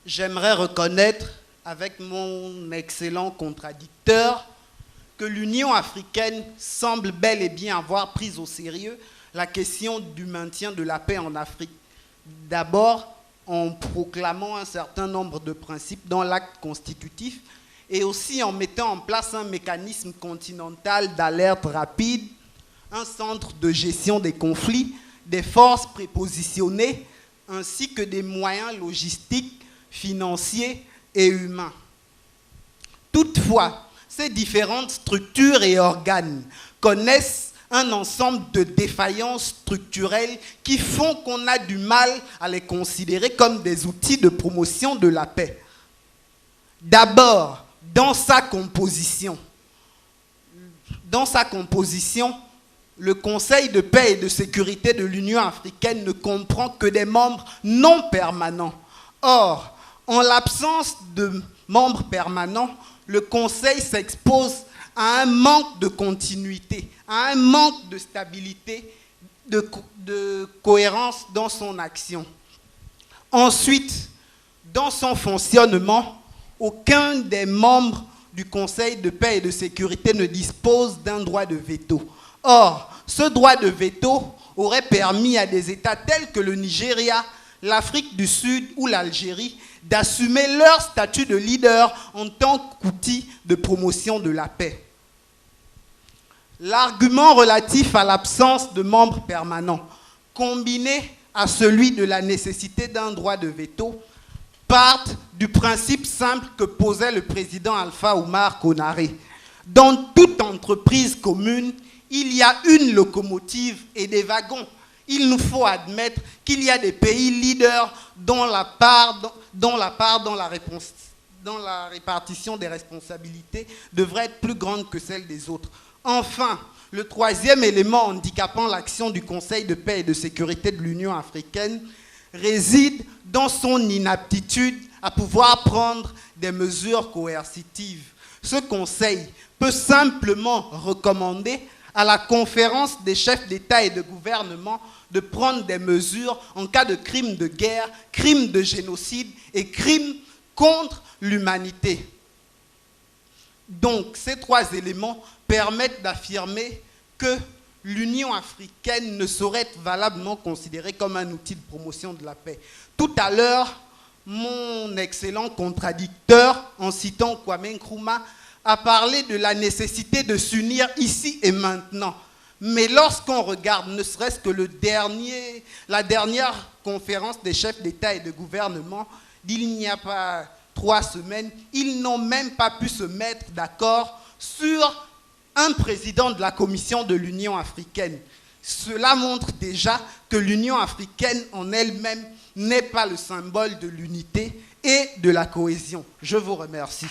j'aimerais reconnaître avec mon excellent contradicteur que l'Union africaine semble bel et bien avoir pris au sérieux la question du maintien de la paix en Afrique. D'abord, en proclamant un certain nombre de principes dans l'acte constitutif et aussi en mettant en place un mécanisme continental d'alerte rapide, un centre de gestion des conflits, des forces prépositionnées, ainsi que des moyens logistiques, financiers et humains. Toutefois, ces différentes structures et organes connaissent un ensemble de défaillances structurelles qui font qu'on a du mal à les considérer comme des outils de promotion de la paix. D'abord, dans sa composition, le Conseil de paix et de sécurité de l'Union africaine ne comprend que des membres non permanents. Or, en l'absence de membres permanents, le Conseil s'expose à un manque de continuité, à un manque de stabilité, de cohérence dans son action. Ensuite, dans son fonctionnement, aucun des membres du Conseil de paix et de sécurité ne dispose d'un droit de veto. Or, ce droit de veto aurait permis à des États tels que le Nigeria, l'Afrique du Sud ou l'Algérie d'assumer leur statut de leader en tant qu'outil de promotion de la paix. L'argument relatif à l'absence de membres permanents, combiné à celui de la nécessité d'un droit de veto, partent du principe simple que posait le président Alpha Oumar Konaré. Dans toute entreprise commune, il y a une locomotive et des wagons. Il nous faut admettre qu'il y a des pays leaders dont la répartition des responsabilités devrait être plus grande que celle des autres. Enfin, le troisième élément handicapant l'action du Conseil de paix et de sécurité de l'Union africaine réside dans son inaptitude à pouvoir prendre des mesures coercitives. Ce Conseil peut simplement recommander à la conférence des chefs d'État et de gouvernement de prendre des mesures en cas de crimes de guerre, crimes de génocide et crimes contre l'humanité. Donc, ces trois éléments permettent d'affirmer que l'Union africaine ne saurait être valablement considérée comme un outil de promotion de la paix. Tout à l'heure, mon excellent contradicteur, en citant Kwame Nkrumah, a parlé de la nécessité de s'unir ici et maintenant. Mais lorsqu'on regarde, ne serait-ce que la dernière conférence des chefs d'État et de gouvernement d'il n'y a pas 3 semaines, ils n'ont même pas pu se mettre d'accord sur un président de la Commission de l'Union africaine. Cela montre déjà que l'Union africaine en elle-même n'est pas le symbole de l'unité et de la cohésion. Je vous remercie.